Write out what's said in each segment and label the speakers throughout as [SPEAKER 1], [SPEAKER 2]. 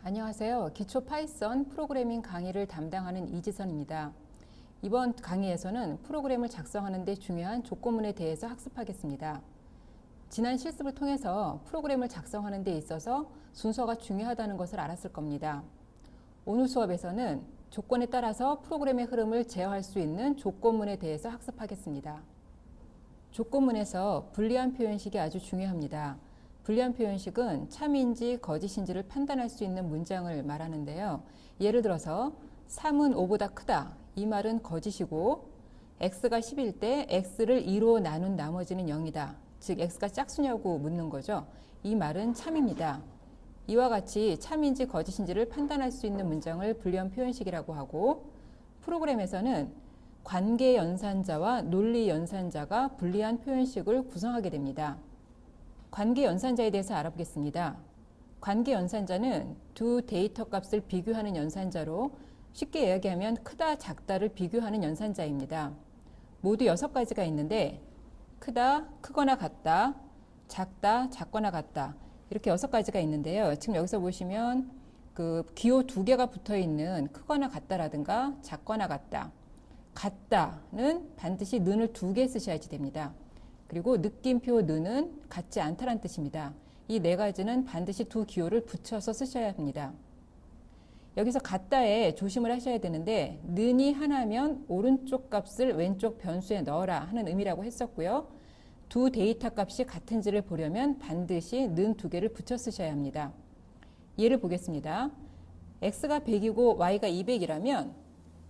[SPEAKER 1] 안녕하세요. 기초 파이썬 프로그래밍 강의를 담당하는 이지선입니다. 이번 강의에서는 프로그램을 작성하는 데 중요한 조건문에 대해서 학습하겠습니다. 지난 실습을 통해서 프로그램을 작성하는 데 있어서 순서가 중요하다는 것을 알았을 겁니다. 오늘 수업에서는 조건에 따라서 프로그램의 흐름을 제어할 수 있는 조건문에 대해서 학습하겠습니다. 조건문에서 불리한 표현식이 아주 중요합니다. 불리한 표현식은 참인지 거짓인지를 판단할 수 있는 문장을 말하는데요. 예를 들어서 3은 5보다 크다. 이 말은 거짓이고 x가 10일 때 x를 2로 나눈 나머지는 0이다. 즉 x가 짝수냐고 묻는 거죠. 이 말은 참입니다. 이와 같이 참인지 거짓인지를 판단할 수 있는 문장을 불리한 표현식이라고 하고, 프로그램에서는 관계 연산자와 논리 연산자가 불리한 표현식을 구성하게 됩니다. 관계 연산자에 대해서 알아보겠습니다. 관계 연산자는 두 데이터 값을 비교하는 연산자로, 쉽게 이야기하면 크다, 작다를 비교하는 연산자입니다. 모두 6가지가 있는데 크다, 크거나 같다, 작다, 작거나 같다, 이렇게 6가지가 있는데요. 지금 여기서 보시면 그 기호 2개가 붙어 있는 크거나 같다라든가 작거나 같다, 같다는 반드시 는을 2개 쓰셔야지 됩니다. 그리고 느낌표 는은 같지 않다란 뜻입니다. 이 4가지는 반드시 두 기호를 붙여서 쓰셔야 합니다. 여기서 같다에 조심을 하셔야 되는데, 는이 하나면 오른쪽 값을 왼쪽 변수에 넣어라 하는 의미라고 했었고요. 두 데이터 값이 같은지를 보려면 반드시 는 2개를 붙여 쓰셔야 합니다. 예를 보겠습니다. x가 100이고 y가 200이라면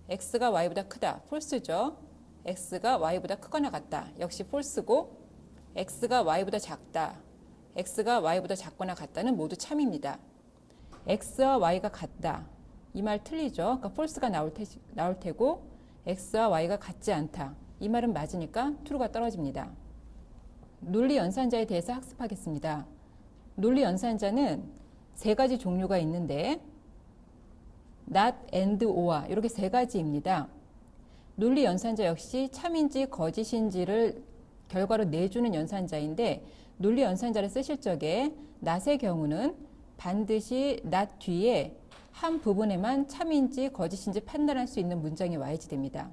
[SPEAKER 1] x가 y보다 크다, 폴스죠. x가 y보다 크거나 같다, 역시 폴스고, x가 y보다 작다, x가 y보다 작거나 같다는 모두 참입니다. x와 y가 같다, 이 말 틀리죠. 그러니까 폴스가 나올 테고, x와 y가 같지 않다, 이 말은 맞으니까 true가 떨어집니다. 논리 연산자에 대해서 학습하겠습니다. 논리 연산자는 3가지 종류가 있는데 not, and, or 이렇게 3가지입니다. 논리 연산자 역시 참인지 거짓인지를 결과로 내주는 연산자인데, 논리 연산자를 쓰실 적에 not의 경우는 반드시 not 뒤에 한 부분에만 참인지 거짓인지 판단할 수 있는 문장이 와야지 됩니다.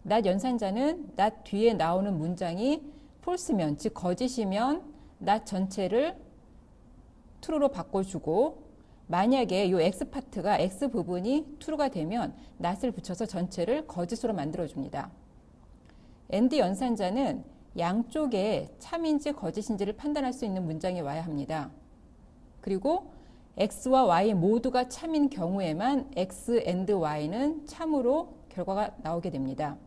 [SPEAKER 1] not 연산자는 not 뒤에 나오는 문장이 false면, 즉 거짓이면 not 전체를 true로 바꿔주고, 만약에 이 X파트가 X 부분이 true가 되면 not을 붙여서 전체를 거짓으로 만들어줍니다. and 연산자는 양쪽에 참인지 거짓인지를 판단할 수 있는 문장이 와야 합니다. 그리고 X와 Y 모두가 참인 경우에만 X and Y는 참으로 결과가 나오게 됩니다.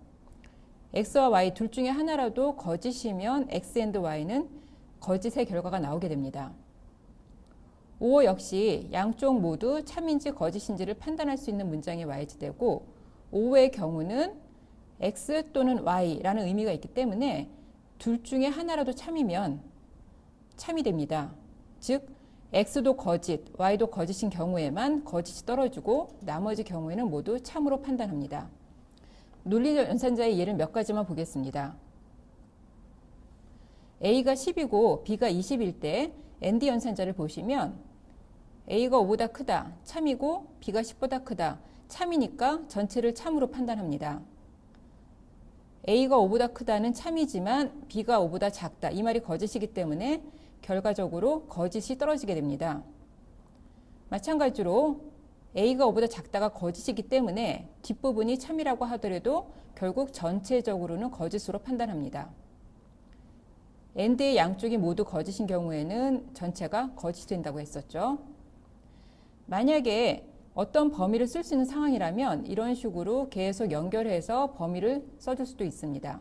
[SPEAKER 1] X와 Y 둘 중에 하나라도 거짓이면 X and Y는 거짓의 결과가 나오게 됩니다. or 역시 양쪽 모두 참인지 거짓인지를 판단할 수 있는 문장이 와야지 되고, or의 경우는 X 또는 Y라는 의미가 있기 때문에 둘 중에 하나라도 참이면 참이 됩니다. 즉 X도 거짓, Y도 거짓인 경우에만 거짓이 떨어지고 나머지 경우에는 모두 참으로 판단합니다. 논리 연산자의 예를 몇 가지만 보겠습니다. A가 10이고 B가 20일 때 and 연산자를 보시면 A가 5보다 크다, 참이고 B가 10보다 크다, 참이니까 전체를 참으로 판단합니다. A가 5보다 크다는 참이지만 B가 5보다 작다, 이 말이 거짓이기 때문에 결과적으로 거짓이 떨어지게 됩니다. 마찬가지로 A가 5보다 작다가 거짓이기 때문에 뒷부분이 참이라고 하더라도 결국 전체적으로는 거짓으로 판단합니다. and의 양쪽이 모두 거짓인 경우에는 전체가 거짓이 된다고 했었죠. 만약에 어떤 범위를 쓸 수 있는 상황이라면 이런 식으로 계속 연결해서 범위를 써줄 수도 있습니다.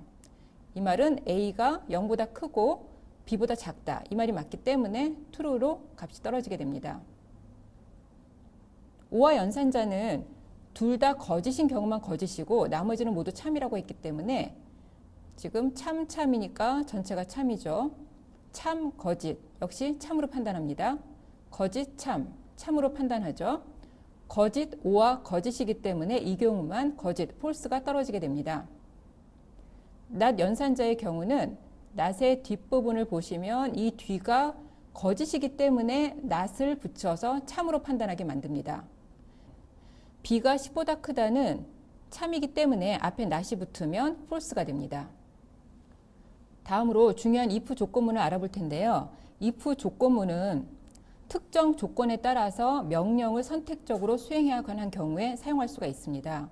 [SPEAKER 1] 이 말은 A가 0보다 크고 B보다 작다, 이 말이 맞기 때문에 true로 값이 떨어지게 됩니다. or와 연산자는 둘 다 거짓인 경우만 거짓이고 나머지는 모두 참이라고 했기 때문에 지금 참이니까 전체가 참이죠. 참, 거짓 역시 참으로 판단합니다. 거짓, 참으로 판단하죠. 거짓, or와 거짓이기 때문에 이 경우만 거짓, false가 떨어지게 됩니다. not 연산자의 경우는 not의 뒷부분을 보시면 이 뒤가 거짓이기 때문에 not을 붙여서 참으로 판단하게 만듭니다. b가 10보다 크다는 참이기 때문에 앞에 not이 붙으면 false가 됩니다. 다음으로 중요한 if 조건문을 알아볼 텐데요. if 조건문은 특정 조건에 따라서 명령을 선택적으로 수행해야 하는 경우에 사용할 수가 있습니다.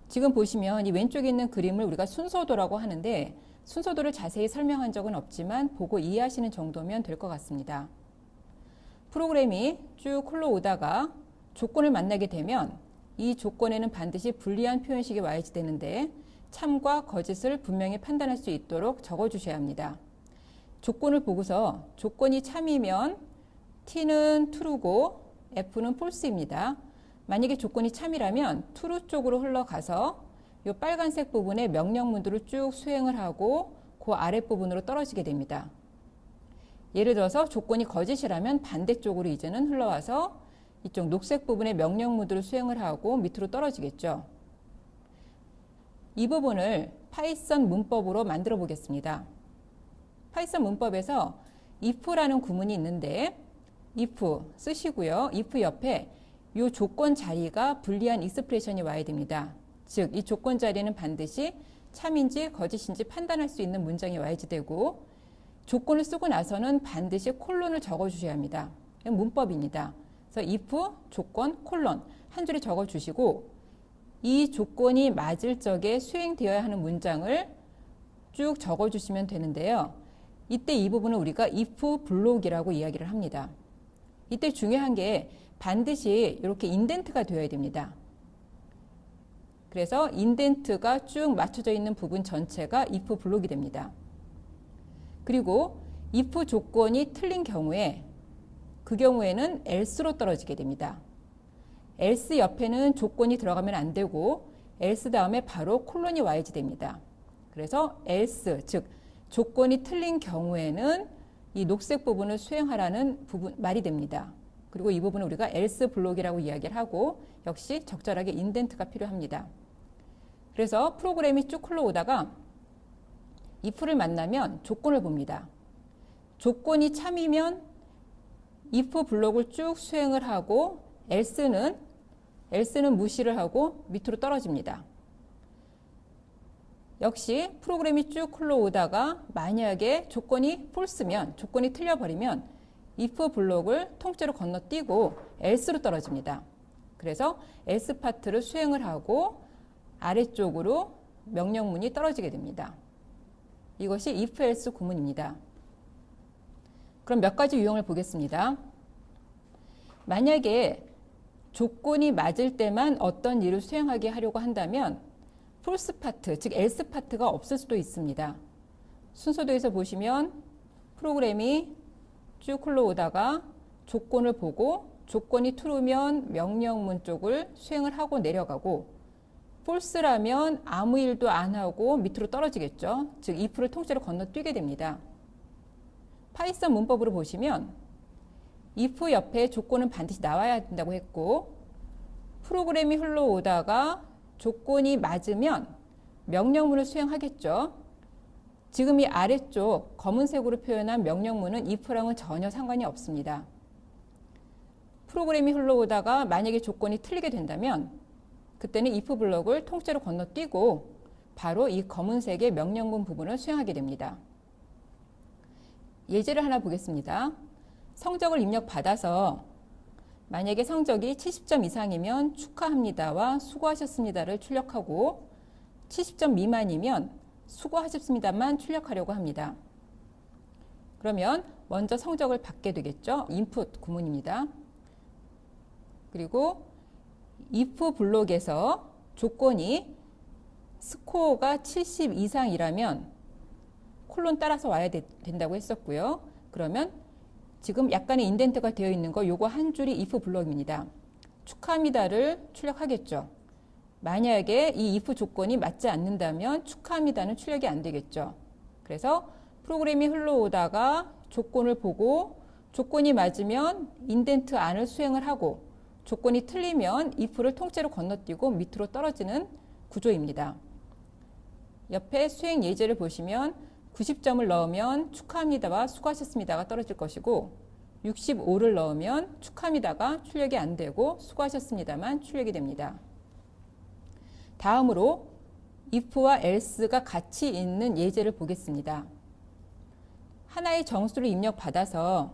[SPEAKER 1] 지금 보시면 이 왼쪽에 있는 그림을 우리가 순서도라고 하는데 순서도를 자세히 설명한 적은 없지만 보고 이해하시는 정도면 될 것 같습니다. 프로그램이 쭉 흘러오다가 조건을 만나게 되면 이 조건에는 반드시 불리한 표현식이 와야지 되는데 참과 거짓을 분명히 판단할 수 있도록 적어주셔야 합니다. 조건을 보고서 조건이 참이면 t는 true고 f는 false입니다. 만약에 조건이 참이라면 true 쪽으로 흘러가서 이 빨간색 부분에 명령문들을 쭉 수행을 하고 그 아랫부분으로 떨어지게 됩니다. 예를 들어서 조건이 거짓이라면 반대쪽으로 이제는 흘러와서 이쪽 녹색 부분에 명령문들을 수행을 하고 밑으로 떨어지겠죠. 이 부분을 파이썬 문법으로 만들어 보겠습니다. 파이썬 문법에서 if라는 구문이 있는데 if 쓰시고요. if 옆에 이 조건 자리가 불리한 익스프레션이 와야 됩니다. 즉, 이 조건 자리는 반드시 참인지 거짓인지 판단할 수 있는 문장이 와야지 되고 조건을 쓰고 나서는 반드시 콜론을 적어주셔야 합니다. 이건 문법입니다. 그래서 if 조건 콜론 한 줄에 적어주시고 이 조건이 맞을 적에 수행되어야 하는 문장을 쭉 적어주시면 되는데요. 이때 이 부분은 우리가 if 블록이라고 이야기를 합니다. 이때 중요한 게 반드시 이렇게 인덴트가 되어야 됩니다. 그래서 인덴트가 쭉 맞춰져 있는 부분 전체가 if 블록이 됩니다. 그리고 if 조건이 틀린 경우에 그 경우에는 else로 떨어지게 됩니다. else 옆에는 조건이 들어가면 안 되고 else 다음에 바로 콜론이 와야지 됩니다. 그래서 else 즉 조건이 틀린 경우에는 이 녹색 부분을 수행하라는 부분 말이 됩니다. 그리고 이 부분은 우리가 else 블록이라고 이야기를 하고 역시 적절하게 인덴트가 필요합니다. 그래서 프로그램이 쭉 흘러오다가 if를 만나면 조건을 봅니다. 조건이 참이면 if 블록을 쭉 수행을 하고 else는 무시를 하고 밑으로 떨어집니다. 역시 프로그램이 쭉 흘러오다가 만약에 조건이 false면 조건이 틀려버리면 if 블록을 통째로 건너뛰고 else로 떨어집니다. 그래서 else 파트를 수행을 하고 아래쪽으로 명령문이 떨어지게 됩니다. 이것이 if else 구문입니다. 그럼 몇 가지 유형을 보겠습니다. 만약에 조건이 맞을 때만 어떤 일을 수행하게 하려고 한다면 false 파트, 즉 else 파트가 없을 수도 있습니다. 순서도에서 보시면 프로그램이 쭉 흘러오다가 조건을 보고 조건이 true면 명령문 쪽을 수행을 하고 내려가고 false라면 아무 일도 안 하고 밑으로 떨어지겠죠. 즉 if를 통째로 건너뛰게 됩니다. 파이썬 문법으로 보시면 if 옆에 조건은 반드시 나와야 된다고 했고 프로그램이 흘러오다가 조건이 맞으면 명령문을 수행하겠죠. 지금 이 아래쪽 검은색으로 표현한 명령문은 if랑은 전혀 상관이 없습니다. 프로그램이 흘러오다가 만약에 조건이 틀리게 된다면 그때는 if 블록을 통째로 건너뛰고 바로 이 검은색의 명령문 부분을 수행하게 됩니다. 예제를 하나 보겠습니다. 성적을 입력받아서 만약에 성적이 70점 이상이면 축하합니다와 수고하셨습니다를 출력하고 70점 미만이면 수고하셨습니다만 출력하려고 합니다. 그러면 먼저 성적을 받게 되겠죠. input 구문입니다. 그리고 if 블록에서 조건이 스코어가 70 이상이라면 콜론 따라서 와야 된다고 했었고요. 그러면 지금 약간의 인덴트가 되어 있는 거 요거 한 줄이 if 블록입니다. 축하합니다를 출력하겠죠. 만약에 이 if 조건이 맞지 않는다면 축하합니다는 출력이 안 되겠죠. 그래서 프로그램이 흘러오다가 조건을 보고 조건이 맞으면 인덴트 안을 수행을 하고 조건이 틀리면 if를 통째로 건너뛰고 밑으로 떨어지는 구조입니다. 옆에 수행 예제를 보시면 90점을 넣으면 축하합니다와 수고하셨습니다가 떨어질 것이고 65를 넣으면 축하합니다가 출력이 안 되고 수고하셨습니다만 출력이 됩니다. 다음으로 if와 else가 같이 있는 예제를 보겠습니다. 하나의 정수를 입력받아서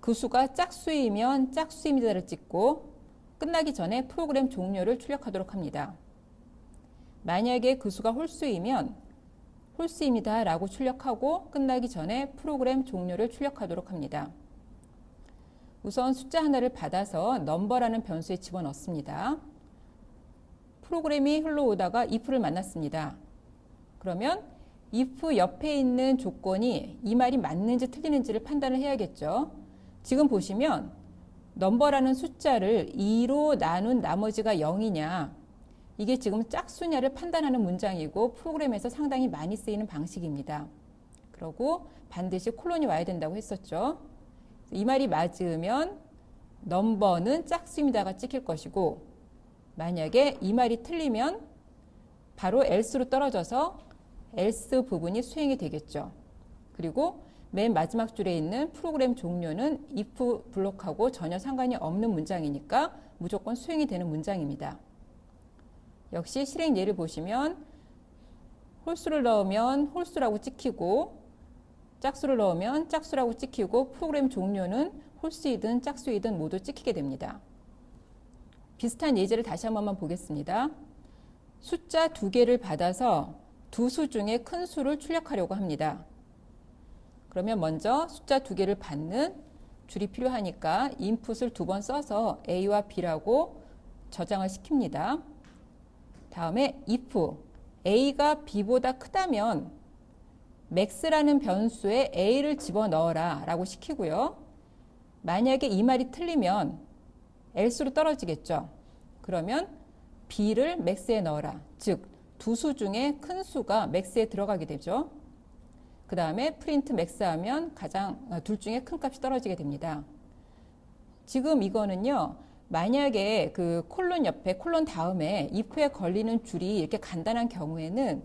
[SPEAKER 1] 그 수가 짝수이면 짝수입니다를 찍고 끝나기 전에 프로그램 종료를 출력하도록 합니다. 만약에 그 수가 홀수이면 홀수입니다 라고 출력하고 끝나기 전에 프로그램 종료를 출력하도록 합니다. 우선 숫자 하나를 받아서 number라는 변수에 집어넣습니다. 프로그램이 흘러오다가 if를 만났습니다. 그러면 if 옆에 있는 조건이 이 말이 맞는지 틀리는지를 판단을 해야겠죠. 지금 보시면 number라는 숫자를 2로 나눈 나머지가 0이냐, 이게 지금 짝수냐를 판단하는 문장이고 프로그램에서 상당히 많이 쓰이는 방식입니다. 그리고 반드시 콜론이 와야 된다고 했었죠. 이 말이 맞으면 number는 짝수입니다가 찍힐 것이고, 만약에 이 말이 틀리면 바로 else로 떨어져서 else 부분이 수행이 되겠죠. 그리고 맨 마지막 줄에 있는 프로그램 종료는 if 블록하고 전혀 상관이 없는 문장이니까 무조건 수행이 되는 문장입니다. 역시 실행 예를 보시면 홀수를 넣으면 홀수라고 찍히고 짝수를 넣으면 짝수라고 찍히고 프로그램 종료는 홀수이든 짝수이든 모두 찍히게 됩니다. 비슷한 예제를 다시 한 번만 보겠습니다. 숫자 2개를 받아서 두 수 중에 큰 수를 출력하려고 합니다. 그러면 먼저 숫자 2개를 받는 줄이 필요하니까 인풋을 2번 써서 A와 B라고 저장을 시킵니다. 다음에 if A가 B보다 크다면 max라는 변수에 A를 집어넣어라 라고 시키고요. 만약에 이 말이 틀리면 else로 떨어지겠죠. 그러면 B를 max에 넣어라. 즉, 두 수 중에 큰 수가 max에 들어가게 되죠. 그 다음에 print max 하면 둘 중에 큰 값이 떨어지게 됩니다. 지금 이거는요, 만약에 그 콜론 옆에, 콜론 다음에 if에 걸리는 줄이 이렇게 간단한 경우에는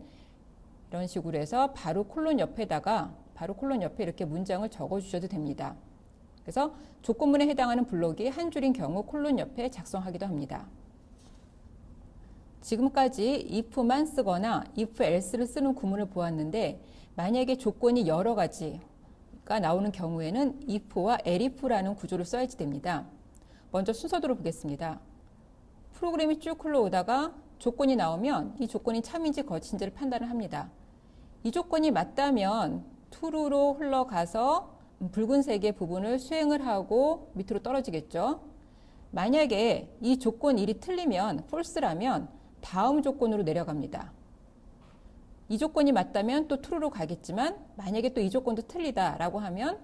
[SPEAKER 1] 이런 식으로 해서 바로 콜론 옆에 이렇게 문장을 적어 주셔도 됩니다. 그래서 조건문에 해당하는 블록이 한 줄인 경우 콜론 옆에 작성하기도 합니다. 지금까지 if만 쓰거나 if else를 쓰는 구문을 보았는데, 만약에 조건이 여러 가지가 나오는 경우에는 if와 elif라는 구조를 써야지 됩니다. 먼저 순서대로 보겠습니다. 프로그램이 쭉 흘러오다가 조건이 나오면 이 조건이 참인지 거짓인지를 판단을 합니다. 이 조건이 맞다면 true로 흘러가서 붉은색의 부분을 수행을 하고 밑으로 떨어지겠죠. 만약에 이 조건 1이 틀리면 false라면 다음 조건으로 내려갑니다. 이 조건이 맞다면 또 true로 가겠지만, 만약에 또 이 조건도 틀리다라고 하면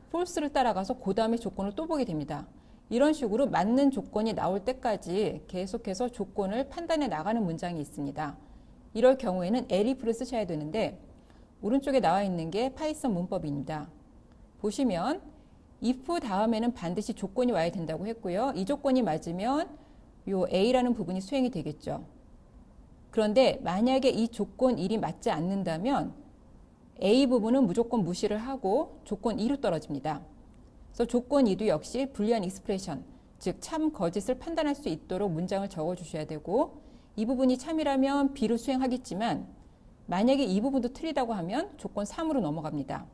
[SPEAKER 1] false를 따라가서 그 다음에 조건을 또 보게 됩니다. 이런 식으로 맞는 조건이 나올 때까지 계속해서 조건을 판단해 나가는 문장이 있습니다. 이럴 경우에는 elif를 쓰셔야 되는데, 오른쪽에 나와 있는 게 파이썬 문법입니다. 보시면 if 다음에는 반드시 조건이 와야 된다고 했고요. 이 조건이 맞으면 요 A라는 부분이 수행이 되겠죠. 그런데 만약에 이 조건 1이 맞지 않는다면 A 부분은 무조건 무시를 하고 조건 2로 떨어집니다. 그래서 조건 2도 역시 불리한 익스프레션, 즉 참 거짓을 판단할 수 있도록 문장을 적어 주셔야 되고, 이 부분이 참이라면 B를 수행하겠지만 만약에 이 부분도 틀리다고 하면 조건 3으로 넘어갑니다.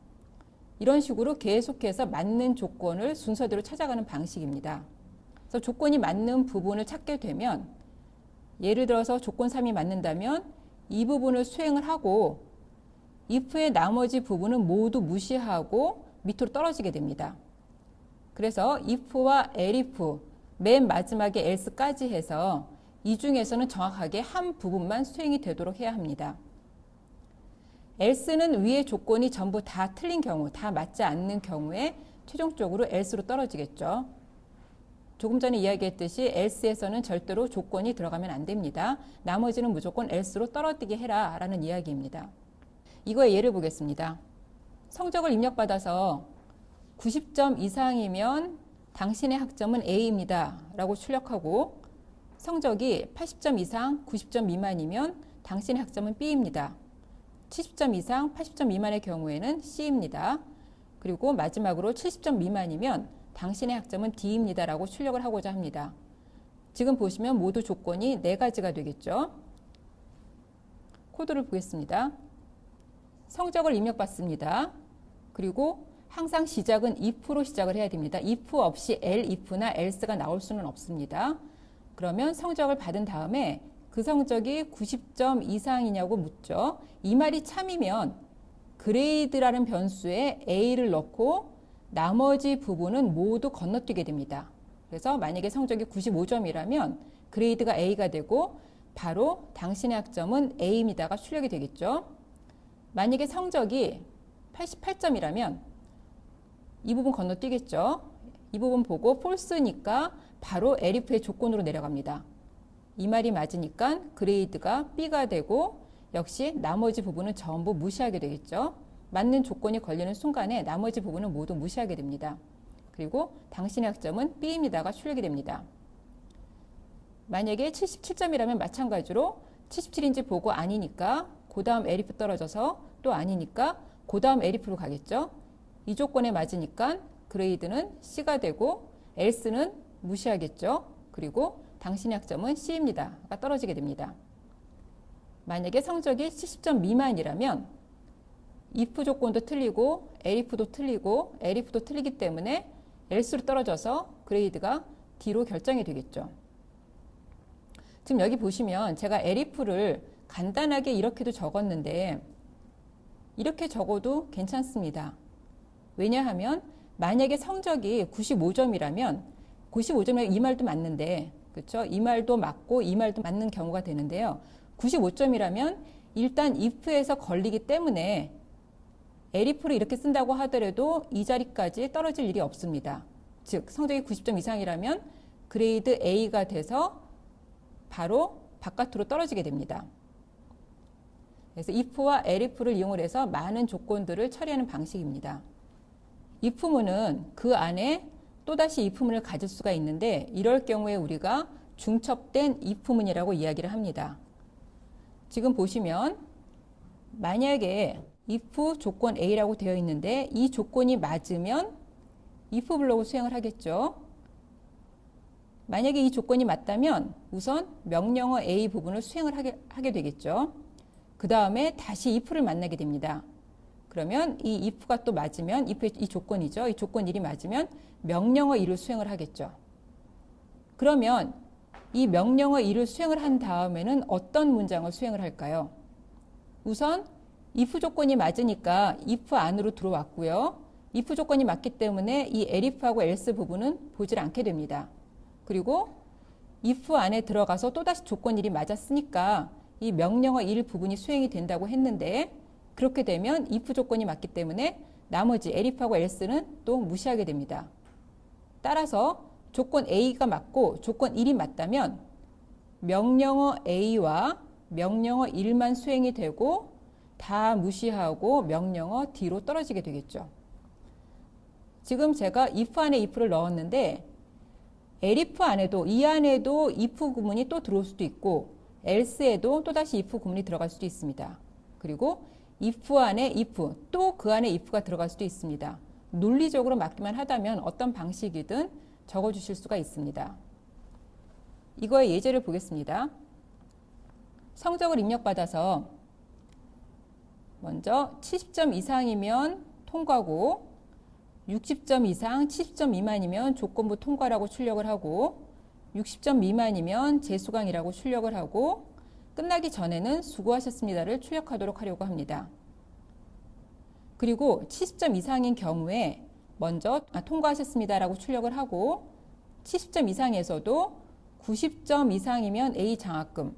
[SPEAKER 1] 이런 식으로 계속해서 맞는 조건을 순서대로 찾아가는 방식입니다. 그래서 조건이 맞는 부분을 찾게 되면, 예를 들어서 조건 3이 맞는다면 이 부분을 수행을 하고 if의 나머지 부분은 모두 무시하고 밑으로 떨어지게 됩니다. 그래서 if와 elif, 맨 마지막에 else까지 해서 이 중에서는 정확하게 한 부분만 수행이 되도록 해야 합니다. else는 위의 조건이 전부 다 틀린 경우, 다 맞지 않는 경우에 최종적으로 else로 떨어지겠죠. 조금 전에 이야기했듯이 else에서는 절대로 조건이 들어가면 안 됩니다. 나머지는 무조건 else로 떨어지게 해라 라는 이야기입니다. 이거의 예를 보겠습니다. 성적을 입력받아서 90점 이상이면 당신의 학점은 A입니다 라고 출력하고, 성적이 80점 이상 90점 미만이면 당신의 학점은 B입니다. 70점 이상 80점 미만의 경우에는 C입니다. 그리고 마지막으로 70점 미만이면 당신의 학점은 D입니다 라고 출력을 하고자 합니다. 지금 보시면 모두 조건이 4가지가 되겠죠. 코드를 보겠습니다. 성적을 입력받습니다. 그리고 항상 시작은 if로 시작을 해야 됩니다. if 없이 elif나 else가 나올 수는 없습니다. 그러면 성적을 받은 다음에 그 성적이 90점 이상이냐고 묻죠. 이 말이 참이면 그레이드라는 변수에 a를 넣고 나머지 부분은 모두 건너뛰게 됩니다. 그래서 만약에 성적이 95점이라면 그레이드가 a가 되고 바로 당신의 학점은 a입니다가 출력이 되겠죠. 만약에 성적이 88점이라면 이 부분 건너뛰겠죠. 이 부분 보고 false니까 바로 elif의 조건으로 내려갑니다. 이 말이 맞으니까 그레이드가 B가 되고 역시 나머지 부분은 전부 무시하게 되겠죠. 맞는 조건이 걸리는 순간에 나머지 부분은 모두 무시하게 됩니다. 그리고 당신의 학점은 B입니다가 출력이 됩니다. 만약에 77점이라면 마찬가지로 77인지 보고 아니니까 그 다음 엘리프 떨어져서 또 아니니까 그 다음 엘리프로 가겠죠. 이 조건에 맞으니까 그레이드는 C가 되고 else는 무시하겠죠. 그리고 당신의 학점은 C입니다가 떨어지게 됩니다. 만약에 성적이 70점 미만이라면 if 조건도 틀리고 elif도 틀리고 elif도 틀리기 때문에 else로 떨어져서 그레이드가 D로 결정이 되겠죠. 지금 여기 보시면 제가 elif를 간단하게 이렇게도 적었는데 이렇게 적어도 괜찮습니다. 왜냐하면 만약에 성적이 95점이라면 95점이면 이 말도 맞는데 그렇죠? 이 말도 맞고 이 말도 맞는 경우가 되는데요. 95점이라면 일단 if에서 걸리기 때문에 elif를 이렇게 쓴다고 하더라도 이 자리까지 떨어질 일이 없습니다. 즉 성적이 90점 이상이라면 그레이드 A가 돼서 바로 바깥으로 떨어지게 됩니다. 그래서 if와 elif를 이용을 해서 많은 조건들을 처리하는 방식입니다. if문은 그 안에 또다시 if문을 가질 수가 있는데 이럴 경우에 우리가 중첩된 if문이라고 이야기를 합니다. 지금 보시면 만약에 if 조건 A라고 되어 있는데 이 조건이 맞으면 if 블록을 수행을 하겠죠. 만약에 이 조건이 맞다면 우선 명령어 A 부분을 수행을 하게 되겠죠. 그 다음에 다시 if를 만나게 됩니다. 그러면 이 if가 또 맞으면 if의 이 조건이죠. 이 조건 1이 맞으면 명령어 2를 수행을 하겠죠. 그러면 이 명령어 2를 수행을 한 다음에는 어떤 문장을 수행을 할까요? 우선 if 조건이 맞으니까 if 안으로 들어왔고요. if 조건이 맞기 때문에 이 elif하고 else 부분은 보질 않게 됩니다. 그리고 if 안에 들어가서 또다시 조건 1이 맞았으니까 이 명령어 1 부분이 수행이 된다고 했는데 그렇게 되면 if 조건이 맞기 때문에 나머지 elif하고 else는 또 무시하게 됩니다. 따라서 조건 A가 맞고 조건 1이 맞다면 명령어 A와 명령어 1만 수행이 되고 다 무시하고 명령어 D로 떨어지게 되겠죠. 지금 제가 if 안에 if를 넣었는데 elif 안에도 이 안에도 if 구문이 또 들어올 수도 있고 else에도 또다시 if 구문이 들어갈 수도 있습니다. 그리고 if 안에 if 또 그 안에 if가 들어갈 수도 있습니다. 논리적으로 맞기만 하다면 어떤 방식이든 적어주실 수가 있습니다. 이거의 예제를 보겠습니다. 성적을 입력받아서 먼저 70점 이상이면 통과고 60점 이상 70점 미만이면 조건부 통과라고 출력을 하고 60점 미만이면 재수강이라고 출력을 하고 끝나기 전에는 수고하셨습니다를 출력하도록 하려고 합니다. 그리고 70점 이상인 경우에 먼저 통과하셨습니다라고 출력을 하고 70점 이상에서도 90점 이상이면 A 장학금,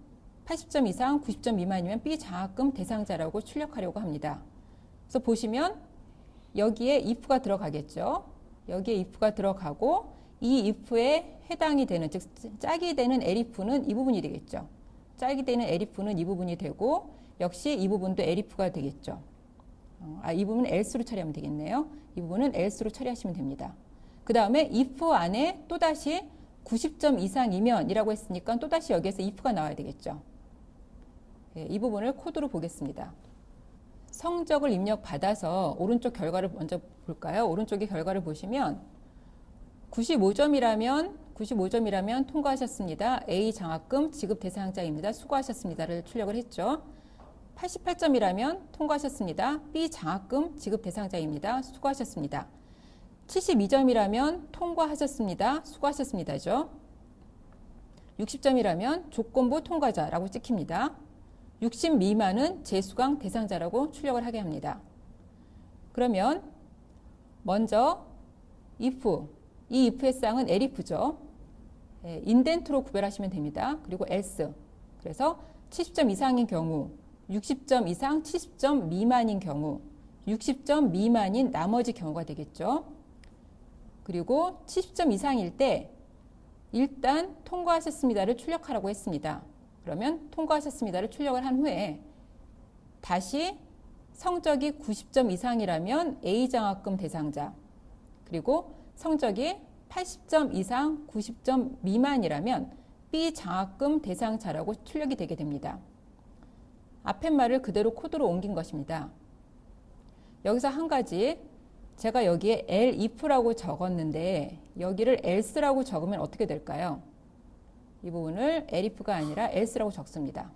[SPEAKER 1] 80점 이상 90점 미만이면 B 장학금 대상자라고 출력하려고 합니다. 그래서 보시면 여기에 if가 들어가겠죠. 여기에 if가 들어가고 이 if에 해당이 되는 즉 짝이 되는 elif는 이 부분이 되겠죠. 짝이 되는 elif는 이 부분이 되고 역시 이 부분도 elif가 되겠죠. 이 부분은 else로 처리하면 되겠네요. 이 부분은 else로 처리하시면 됩니다. 그 다음에 if 안에 또다시 90점 이상이면 이라고 했으니까 또다시 여기에서 if가 나와야 되겠죠. 이 부분을 코드로 보겠습니다. 성적을 입력받아서 오른쪽 결과를 먼저 볼까요? 오른쪽의 결과를 보시면 95점이라면 통과하셨습니다. A 장학금 지급 대상자입니다. 수고하셨습니다를 출력을 했죠. 88점이라면 통과하셨습니다. B 장학금 지급 대상자입니다. 수고하셨습니다. 72점이라면 통과하셨습니다. 수고하셨습니다죠. 60점이라면 조건부 통과자라고 찍힙니다. 60 미만은 재수강 대상자라고 출력을 하게 합니다. 그러면 먼저 if, 이 if의 쌍은 elif죠. 인덴트로 구별하시면 됩니다. 그리고 else, 그래서 70점 이상인 경우, 60점 이상 70점 미만인 경우, 60점 미만인 나머지 경우가 되겠죠. 그리고 70점 이상일 때 일단 통과하셨습니다를 출력하라고 했습니다. 그러면 통과하셨습니다를 출력을 한 후에 다시 성적이 90점 이상이라면 A 장학금 대상자, 그리고 성적이 80점 이상 90점 미만이라면 B 장학금 대상자라고 출력이 되게 됩니다. 앞의 말을 그대로 코드로 옮긴 것입니다. 여기서 한 가지, 제가 여기에 elif라고 적었는데 여기를 else라고 적으면 어떻게 될까요? 이 부분을 elif가 아니라 else라고 적습니다.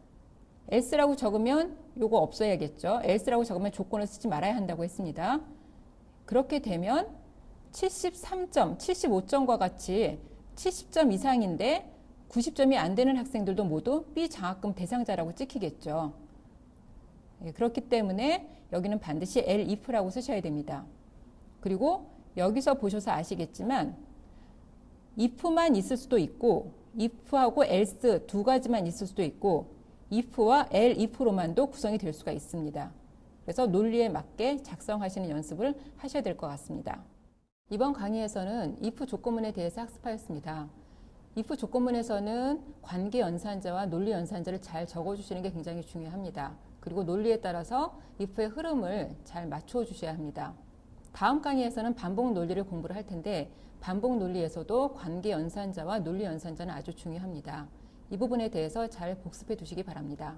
[SPEAKER 1] else라고 적으면 요거 없어야겠죠. else라고 적으면 조건을 쓰지 말아야 한다고 했습니다. 그렇게 되면 73점, 75점과 같이 70점 이상인데 90점이 안 되는 학생들도 모두 B 장학금 대상자라고 찍히겠죠. 그렇기 때문에 여기는 반드시 elif라고 쓰셔야 됩니다. 그리고 여기서 보셔서 아시겠지만 if만 있을 수도 있고 if하고 else 두 가지만 있을 수도 있고 if와 elif로만도 구성이 될 수가 있습니다. 그래서 논리에 맞게 작성하시는 연습을 하셔야 될 것 같습니다. 이번 강의에서는 if 조건문에 대해서 학습하였습니다. if 조건문에서는 관계 연산자와 논리 연산자를 잘 적어주시는 게 굉장히 중요합니다. 그리고 논리에 따라서 if의 흐름을 잘 맞춰 주셔야 합니다. 다음 강의에서는 반복 논리를 공부를 할 텐데 반복 논리에서도 관계 연산자와 논리 연산자는 아주 중요합니다. 이 부분에 대해서 잘 복습해 두시기 바랍니다.